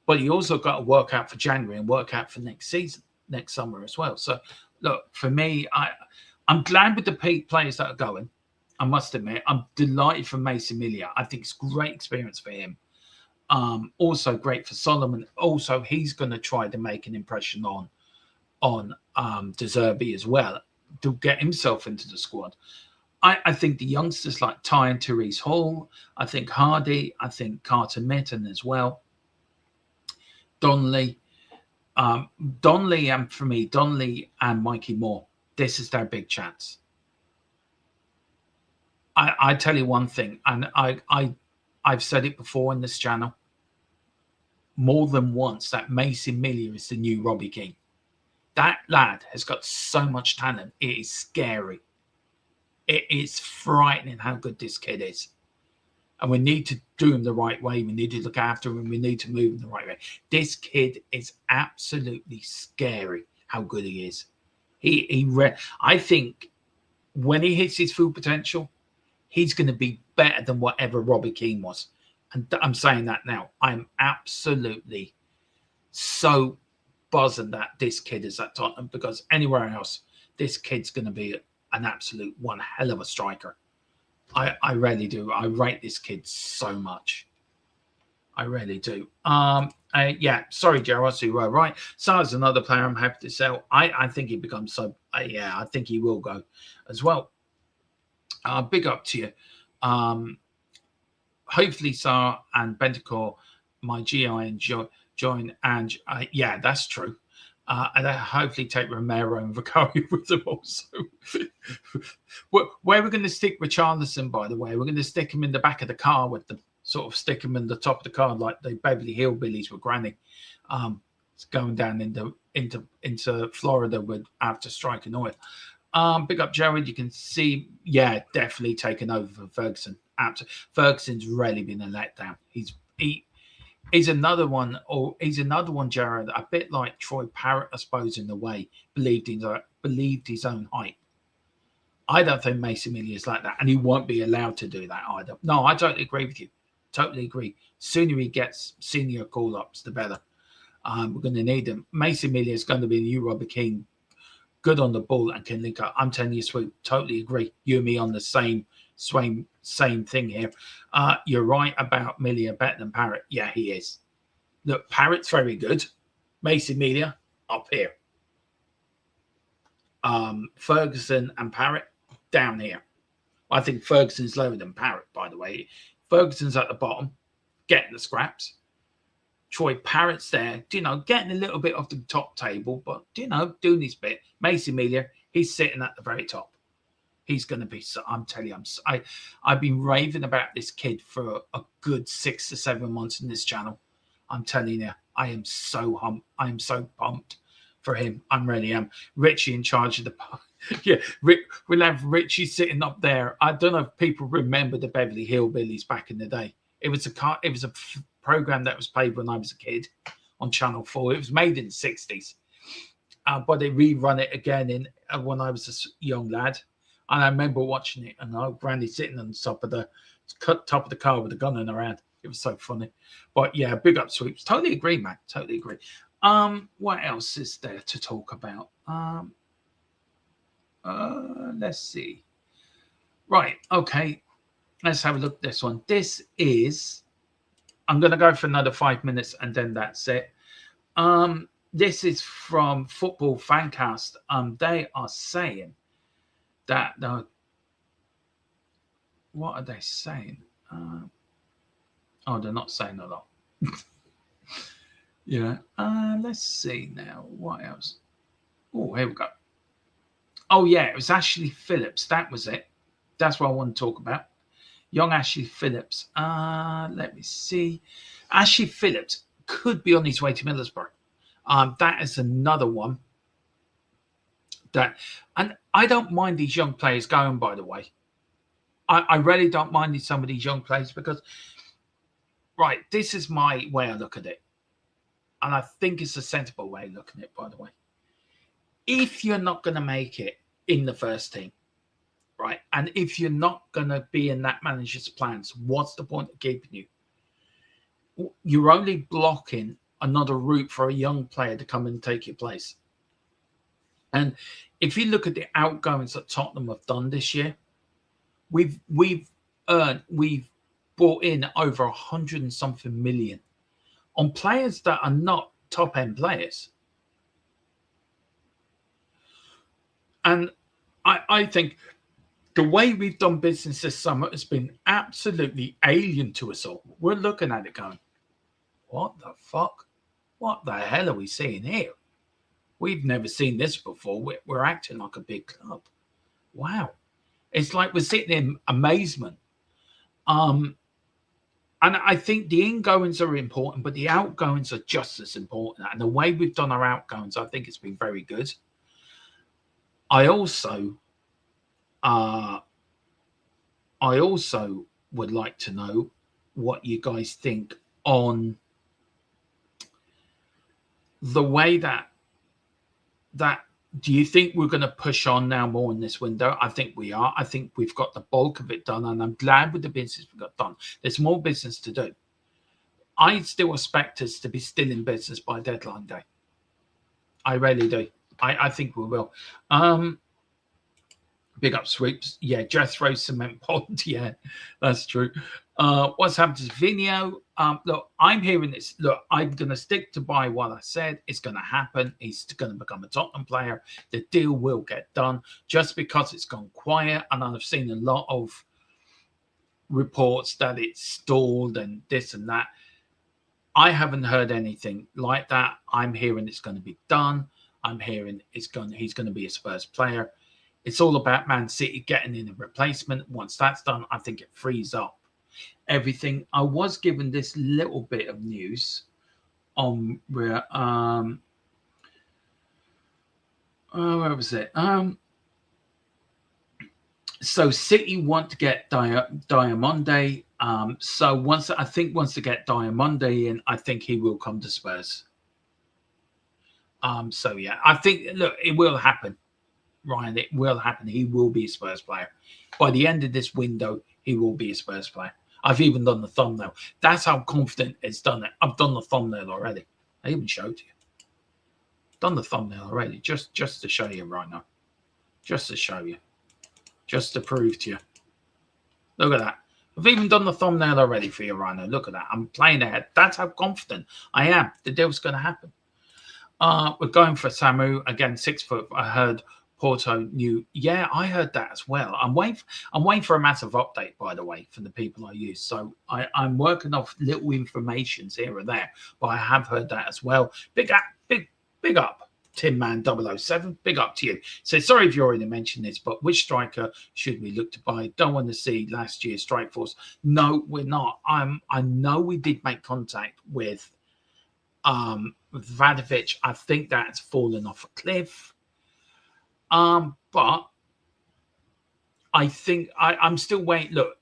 Speaker 2: But you also got to work out for January and work out for next season, next summer as well. So, look, for me, I'm glad with the players that are going. I must admit, I'm delighted for Mason Melia. I think it's a great experience for him. Also great for Solomon. Also, he's going to try to make an impression on De Zerbi as well to get himself into the squad. I think the youngsters like Ty and Therese Hall, I think Hardy, I think Carter Mitten as well. Donnelly, and for me, Donnelly and Mikey Moore, this is their big chance. I tell you one thing, and I've said it before in this channel more than once, that Mason Melia is the new Robbie Keane. That lad has got so much talent. It is scary. It is frightening how good this kid is. And we need to do him the right way. We need to look after him. We need to move him the right way. This kid is absolutely scary how good he is. I think when he hits his full potential, he's going to be better than whatever Robbie Keane was. And I'm saying that now. I'm absolutely so buzzing that this kid is at Tottenham, because anywhere else, this kid's going to be an absolute one hell of a striker. I really do. I rate this kid so much. I really do. Yeah, sorry, Gerard, you were right. Sar's another player I'm happy to sell. I think he becomes so. Yeah, I think he will go as well. Big up to you. Hopefully, Sar and Bentancur, my GI and join. And yeah, that's true. And I hopefully take Romero and Vicario with them also. Where we're going to stick Richarlison, by the way, we're going to stick him in the back of the car with the sort of stick him in the top of the car like the Beverly Hillbillies with Granny. It's going down into Florida with after striking oil. Big up Jared. You can see, yeah, definitely taken over for Ferguson. Ferguson's really been a letdown. He's another one, Jared, a bit like Troy Parrott, I suppose, in a way, believed his own hype. I don't think Mason Melia is like that, and he won't be allowed to do that either. No, I totally agree with you. Totally agree. Sooner he gets senior call-ups, the better. We're going to need him. Mason Melia is going to be the new Robert King. Good on the ball and can link up. I'm telling you, Swoop, totally agree. You and me on the same thing here. You're right about Melia better than Parrott. Yeah, he is. Look, Parrott's very good. Mason Melia up here. Ferguson and Parrott down here. I think Ferguson's lower than Parrott, by the way. Ferguson's at the bottom, getting the scraps. Troy Parrott's there, getting a little bit off the top table, but, doing his bit. Mason Melia, he's sitting at the very top. He's going to be, I'm telling you, I've been raving about this kid for a good 6 to 7 months in this channel. I'm telling you, I am so pumped for him. I really am. Richie in charge of the yeah, we'll have Richie sitting up there. I don't know if people remember the Beverly Hillbillies back in the day. It was a program that was played when I was a kid on Channel 4. It was made in the 60s, but they rerun it again when I was a young lad. And I remember watching it, and Granny sitting on the top of the car with a gun in her hand. It was so funny. But yeah, big up Sweeps. Totally agree, man. Totally agree. What else is there to talk about? Let's see. Right, okay. Let's have a look at this one. This is, I'm going to go for another 5 minutes and then that's it. This is from Football Fancast. They are saying that, what are they saying? They're not saying a lot. Yeah. Let's see now. What else? Oh, here we go. Oh, yeah. It was Ashley Phillips. That was it. That's what I want to talk about. Young Ashley Phillips. Let me see. Ashley Phillips could be on his way to Middlesbrough. That is another one. And I don't mind these young players going, by the way. I really don't mind some of these young players because, right, this is my way I look at it. And I think it's a sensible way of looking at it, by the way. If you're not going to make it in the first team, right, and if you're not going to be in that manager's plans, what's the point of keeping you? You're only blocking another route for a young player to come and take your place. And if you look at the outgoings that Tottenham have done this year, we've brought in over 100 and something million on players that are not top end players. And I think the way we've done business this summer has been absolutely alien to us all. We're looking at it going, what the fuck? What the hell are we seeing here? We've never seen this before. We're acting like a big club. Wow. It's like we're sitting in amazement. And I think the ingoings are important, but the outgoings are just as important. And the way we've done our outgoings, I think it's been very good. I also would like to know what you guys think on the way that do you think we're going to push on now more in this window? I think we are. I think we've got the bulk of it done, and I'm glad with the business we've got done. There's more business to do. I still expect us to be still in business by deadline day. I really do. I think we will. Big up Sweeps. Yeah, Jethro Cement Pond. Yeah, that's true. What's happened to Vinio? Look, I'm hearing this. Look, I'm going to stick to by what I said. It's going to happen. He's going to become a Tottenham player. The deal will get done just because it's gone quiet. And I've seen a lot of reports that it's stalled and this and that. I haven't heard anything like that. I'm hearing it's going to be done. I'm hearing he's going to be a Spurs player. It's all about Man City getting in a replacement. Once that's done, I think it frees up everything. I was given this little bit of news on where where was it? So City want to get Diamonde. So once they get Diamonde in, I think he will come to Spurs. So yeah, I think look, it will happen. Ryan, it will happen. He will be a Spurs player. By the end of this window, he will be a Spurs player. I've even done the thumbnail. That's how confident it's done it. I've done the thumbnail already. I even showed you. Done the thumbnail already, just to show you right now. Just to show you. Just to prove to you. Look at that. I've even done the thumbnail already for you right now. Look at that. I'm playing ahead. That's how confident I am. The deal's going to happen. We're going for Samu. Again, 6 foot. I heard Porto new. Yeah, I heard that as well. I'm waiting for a massive update, by the way, from the people I use. So I'm working off little informations here and there, but I have heard that as well. Big up, Tin Man 007. Big up to you. So sorry if you already mentioned this, but which striker should we look to buy? Don't want to see last year's strike force. No, we're not. I know we did make contact with Vadovic. I think that's fallen off a cliff. But I think I'm still waiting. Look,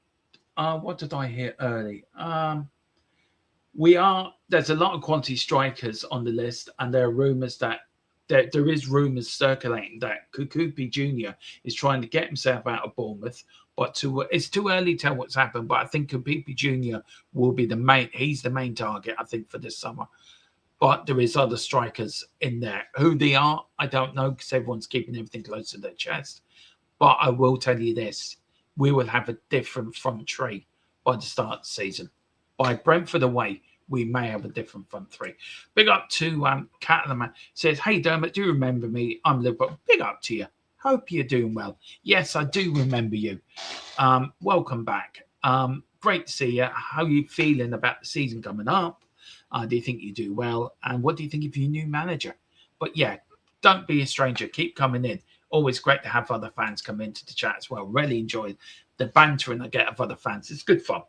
Speaker 2: what did I hear early? There's a lot of quality strikers on the list, and there are rumours that there is rumours circulating that Kukupi Jr. is trying to get himself out of Bournemouth, but it's too early to tell what's happened. But I think Kukupi Jr. will be he's the main target, I think, for this summer. But there is other strikers in there. Who they are, I don't know, because everyone's keeping everything close to their chest. But I will tell you this. We will have a different front three by the start of the season. By Brentford away, we may have a different front three. Big up to Catalan. Says, hey, Dermot, do you remember me? I'm Liverpool. Big up to you. Hope you're doing well. Yes, I do remember you. Welcome back. Great to see you. How are you feeling about the season coming up? Do you think you do well? And what do you think of your new manager? But yeah, don't be a stranger. Keep coming in. Always great to have other fans come into the chat as well. Really enjoy the bantering I get of other fans. It's good fun.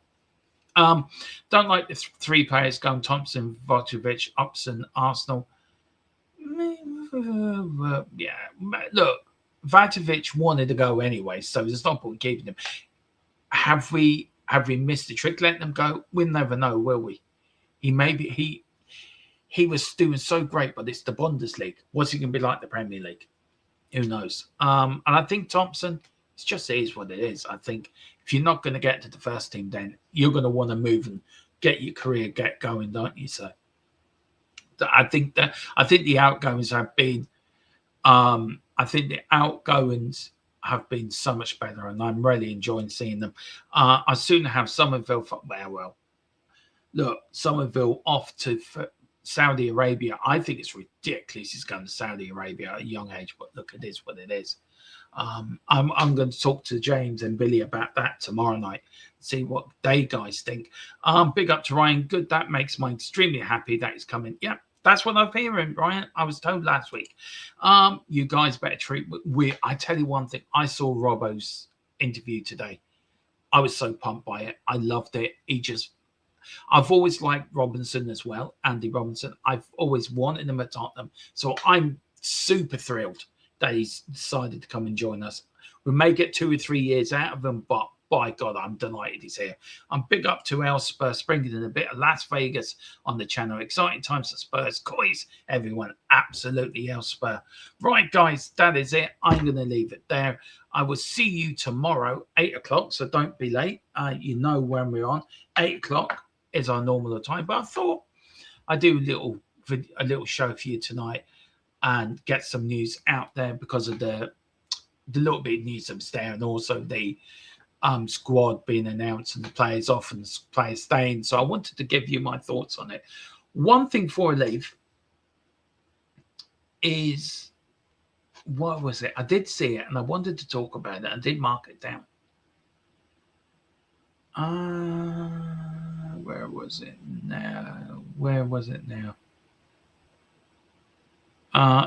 Speaker 2: Don't like the 3 players going Thompson, Vujovic, Upson, Arsenal. Yeah, look, Vujovic wanted to go anyway, so there's no point keeping him. Have we missed the trick letting them go? We'll never know, will we? He was doing so great, but it's the Bundesliga. What's he going to be like the Premier League? Who knows? And I think Thompson, it is what it is. I think if you're not going to get to the first team, then you're going to want to move and get your career going, don't you? So I think the outgoings have been have been so much better, and I'm really enjoying seeing them. I soon have Somerville. Well, look, Somerville off to Saudi Arabia. I think it's ridiculous he's going to Saudi Arabia at a young age, but look, it is what it is. I'm going to talk to James and Billy about that tomorrow night, see what they guys think. Big up to Ryan. Good. That makes me extremely happy that he's coming. Yeah, that's what I'm hearing, Ryan. I was told last week. You guys better treat. I tell you one thing. I saw Robbo's interview today. I was so pumped by it. I loved it. I've always liked Robinson as well, Andy Robinson. I've always wanted him at Tottenham. So I'm super thrilled that he's decided to come and join us. We may get 2 or 3 years out of him, but by God, I'm delighted he's here. I'm big up to NEWSBEAT, bringing in a bit of Las Vegas on the channel. Exciting times for Spurs. Coys, everyone. Absolutely NEWSBEAT. Right, guys, that is it. I'm going to leave it there. I will see you tomorrow, 8 o'clock, so don't be late. You know when we're on. 8 o'clock is our normal time, but I thought I'd do a little show for you tonight and get some news out there because of the little bit of news that's there, and also the squad being announced and the players off and the players staying. So I wanted to give you my thoughts on it. One thing before I leave is, what was it? I did see it and I wanted to talk about it. I did mark it down. Where was it now?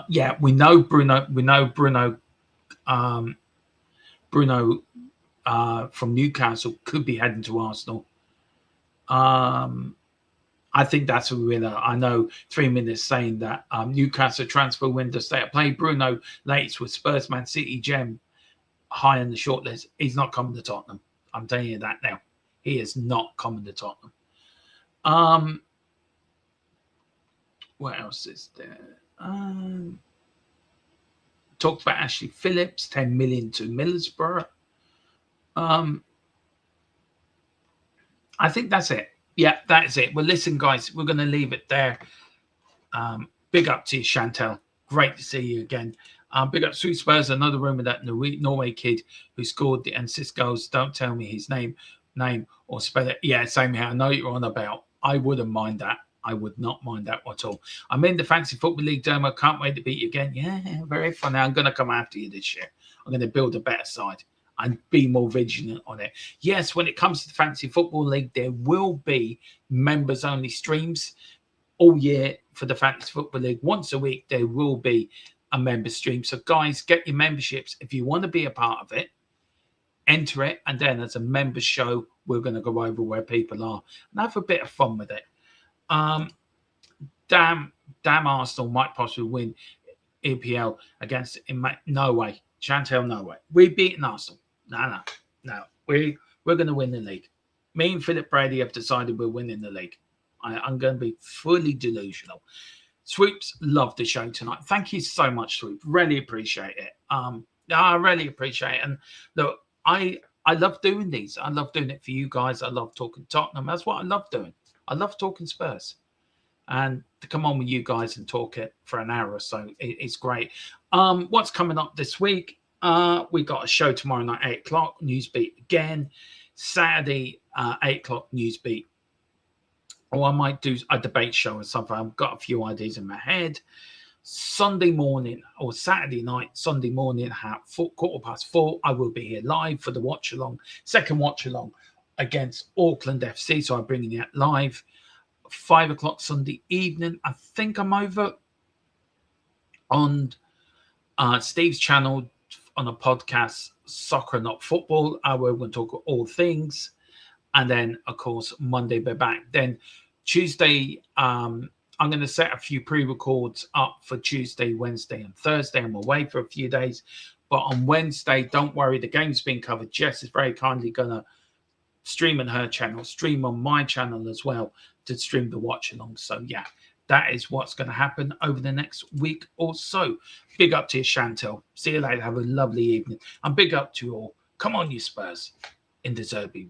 Speaker 2: Yeah, we know Bruno. Bruno from Newcastle could be heading to Arsenal. I think that's a winner. I know 3 minutes saying that Newcastle transfer window stay at play. Bruno Lates with Spurs, Man City, Gem high on the shortlist. He's not coming to Tottenham. I'm telling you that now. He is not coming to Tottenham. What else is there? Talked about Ashley Phillips, 10 million to Middlesbrough. I think that's it. Yeah, that's it. Well, listen, guys, we're going to leave it there. Big up to you, Chantel. Great to see you again. Big up to Spurs, another room with that Norway kid who scored the assist goals. Don't tell me his name or spell it. Yeah, same here. I know you're on about. I wouldn't mind that. I would not mind that at all. I'm in the Fantasy Football League, Dermo. Can't wait to beat you again. Yeah, very funny. I'm going to come after you this year. I'm going to build a better side and be more vigilant on it. Yes, when it comes to the Fantasy Football League, there will be members-only streams all year for the Fantasy Football League. Once a week, there will be a member stream. So, guys, get your memberships. If you want to be a part of it, enter it. And then as a member show, we're going to go over where people are and have a bit of fun with it. Damn Arsenal might possibly win EPL against no way. Chantel, no way. We've beaten Arsenal. No. We're going to win the league. Me and Philip Brady have decided we're winning the league. I'm going to be fully delusional. Swoops, love the show tonight. Thank you so much, Swoop. Really appreciate it. I really appreciate it. And look, I love doing these. I love doing it for you guys. I love talking Tottenham. That's what I love doing. I love talking Spurs. And to come on with you guys and talk it for an hour or so, it's great. What's coming up this week? We got a show tomorrow night, 8 o'clock, NEWSBEAT again. Saturday, 8 o'clock, NEWSBEAT. Or I might do a debate show or something. I've got a few ideas in my head. Sunday morning or Saturday night, Sunday morning at 4:15, I will be here live for the watch along, second watch along against Auckland FC. So I'm bringing you live. 5 o'clock Sunday evening. I think I'm over on Steve's channel on a podcast, Soccer Not Football. We're going to talk all things. And then, of course, Monday we're back. Then Tuesday, I'm going to set a few pre-records up for Tuesday, Wednesday, and Thursday. I'm away for a few days. But on Wednesday, don't worry, the game's been covered. Jess is very kindly going to stream on her channel, stream on my channel as well to stream the watch along. So, yeah, that is what's going to happen over the next week or so. Big up to you, Chantel. See you later. Have a lovely evening. And big up to you all. Come on, you Spurs, in the Derby.